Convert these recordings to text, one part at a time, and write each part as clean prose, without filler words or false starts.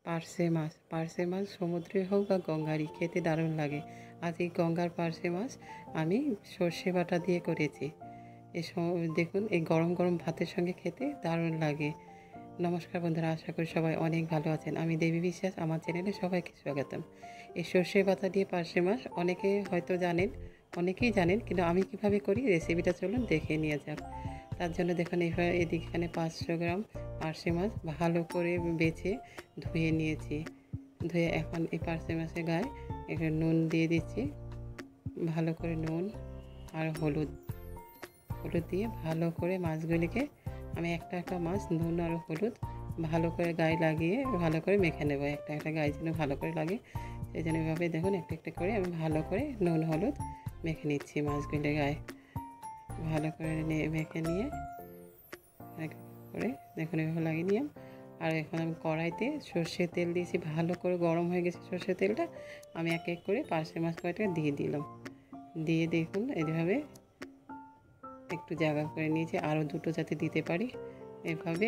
পার্সে মাছ সমুদ্রে হোক বা গঙ্গারই খেতে দারুণ লাগে। আজ এই গঙ্গার পার্সে মাছ আমি সর্ষে বাটা দিয়ে করেছি। দেখুন এই গরম গরম ভাতের সঙ্গে খেতে দারুণ লাগে। নমস্কার বন্ধুরা, আশা করি সবাই অনেক ভালো আছেন। আমি দেবী বিশ্বাস, আমার চ্যানেলে সবাইকে স্বাগতম। এই সর্ষে পাতা দিয়ে পার্শে মাছ অনেকে হয়তো জানেন, অনেকেই জানেন, কিন্তু আমি কিভাবে করি রেসিপিটা চলুন দেখে নিয়ে যাক। তার জন্য দেখুন এখানে 500 গ্রাম পার্শে মাছ ভালো করে বেছে ধুয়ে নিয়েছি। ধুয়ে এখন এই পার্শে মাছের গায়ে একটু নুন দিয়ে দিচ্ছি, ভালো করে নুন আর হলুদ দিয়ে ভালো করে মাছগুলিকে আমি একটা মাছ নুন আর হলুদ ভালো করে গায়ে লাগিয়ে ভালো করে মেখে নেব। একটা গায়ে যেন ভালো করে লাগে, সেই জন্য এভাবে দেখুন একটা করে আমি ভালো করে নুন হলুদ মেখে নিচ্ছি মাছগুলির গায়ে। ভালো করে মেখে নিয়ে করে দেখুন এভাবে লাগিয়ে নিলাম। আর এখন আমি কড়াইতে সর্ষের তেল দিয়েছি, ভালো করে গরম হয়ে গেছে সর্ষের তেলটা। আমি এক করে পার্শে মাছ কয়টা দিয়ে দিলাম। দিয়ে দেখুন এইভাবে একটু জায়গা করে নিয়েছি, আরও দুটো যাতে দিতে পারি। এভাবে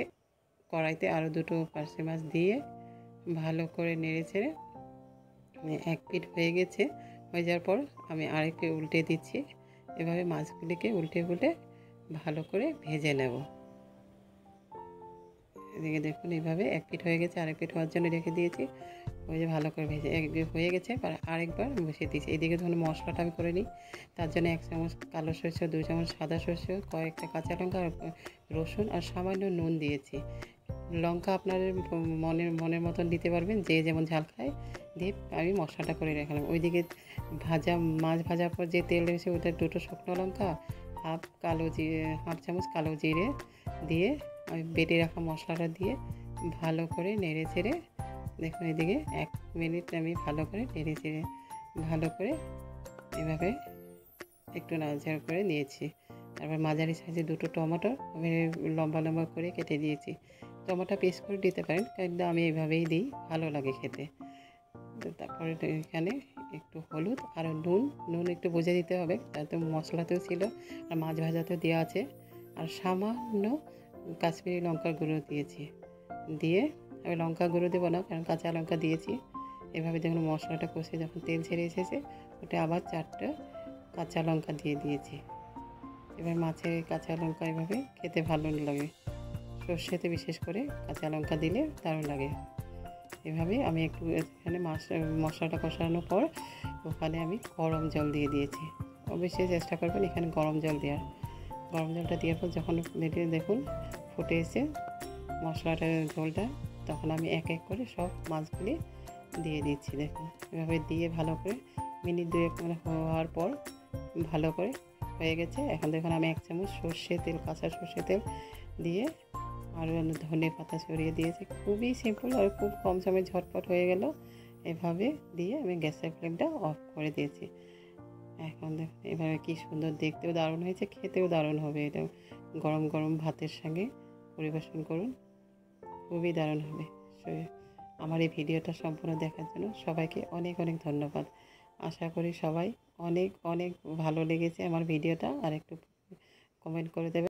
কড়াইতে আরও দুটো পার্শে মাছ দিয়ে ভালো করে নেড়ে ছেড়ে এক পিঠ হয়ে গেছে। হয়ে যাওয়ার পর আমি আরেকটু উল্টে দিচ্ছি। এভাবে মাছগুলিকে উল্টে ভালো করে ভেজে নেব। এদিকে দেখুন এইভাবে এক পিঠ হয়ে গেছে, আরেক পিঠ হওয়ার জন্য রেখে দিয়েছি। ওই যে ভালো করে ভেজে হয়ে গেছে, আরেকবার বসিয়ে দিয়েছি। এদিকে ধরুন মশলাটা আমি করে নিই। তার জন্য 1 চামচ কালো সরষে, 2 চামচ সাদা সরষে, কয়েকটা কাঁচা লঙ্কা, রসুন আর সামান্য নুন দিয়েছি। লঙ্কা আপনাদের মনের মতন দিতে পারবেন, যে যেমন ঝাল খায়। দিয়ে আমি মশলাটা করে রাখলাম। ওইদিকে মাছ ভাজার পর যে তেল রয়েছে ওটা 2টো শুকনো লঙ্কা, হাফ চামচ কালো জিরে দিয়ে আমি বেটে রাখা মশলাটা দিয়ে ভালো করে নেড়ে ছেড়ে দেখুন এদিকে 1 মিনিট আমি ভালো করে নেড়ে চেড়ে ভালো করে এভাবে একটু নাড়াচাড়া করে নিয়েছি। তারপর মাঝারি সাইজে 2টো টমেটো আমি লম্বা লম্বা করে কেটে দিয়েছি। টমেটো পেস্ট করে দিতে পারেন, কিন্তু আমি এইভাবেই দিই, ভালো লাগে খেতে। তারপরে এখানে একটু হলুদ আর নুন একটু বুঝে দিতে হবে, তাতে মশলাতেও ছিল আর মাছ ভাজাতেও দেওয়া আছে। আর সামান্য কাশ্মীরি লঙ্কার গুঁড়ো দিয়েছি। দিয়ে আমি লঙ্কা গুঁড়ো দেবো না, কারণ কাঁচা লঙ্কা দিয়েছি। এভাবে দেখুন মশলাটা কষে যখন তেল ছেড়ে এসেছে, ওটা আবার 4টা কাঁচা লঙ্কা দিয়ে দিয়েছি। এবার মাছের কাঁচা লঙ্কা এভাবে খেতে ভালো লাগে, সর্ষেতে বিশেষ করে কাঁচা লঙ্কা দিলে দারুণ লাগে। এভাবে আমি একটু এখানে মশলাটা কষানোর পর ওখানে আমি গরম জল দিয়ে দিয়েছি। অবশ্যই চেষ্টা করবেন এখানে গরম জল দেওয়ার। গরম জলটা দেওয়ার পর যখন দেখুন ফুটে এসে মশলাটার ঝোলটা, তখন আমি এক করে সব মাছগুলি দিয়ে দিচ্ছি। দেখুন এভাবে দিয়ে ভালো করে মিনিট 2 হওয়ার পর ভালো করে হয়ে গেছে। এখন দেখুন আমি 1 চামচ কাঁচা সর্ষে তেল দিয়ে আর ধনে পাতা ছড়িয়ে দিয়েছি। খুবই সিম্পল আর খুব কম সময়ে ঝটপট হয়ে গেল। এভাবে দিয়ে আমি গ্যাসের ফ্লেমটা অফ করে দিয়েছি। এখন দেখুন এভাবে কি সুন্দর, দেখতেও দারুণ হয়েছে, খেতেও দারুণ হবে। এটা গরম গরম ভাতের সঙ্গে পরিবেশন করুন, খুবই দারুণ হবে। আমার এই ভিডিওটা সম্পূর্ণ দেখার জন্য সবাইকে অনেক ধন্যবাদ। আশা করি সবাই অনেক ভালো লেগেছে আমার ভিডিওটা। আর একটু কমেন্ট করে দেবেন।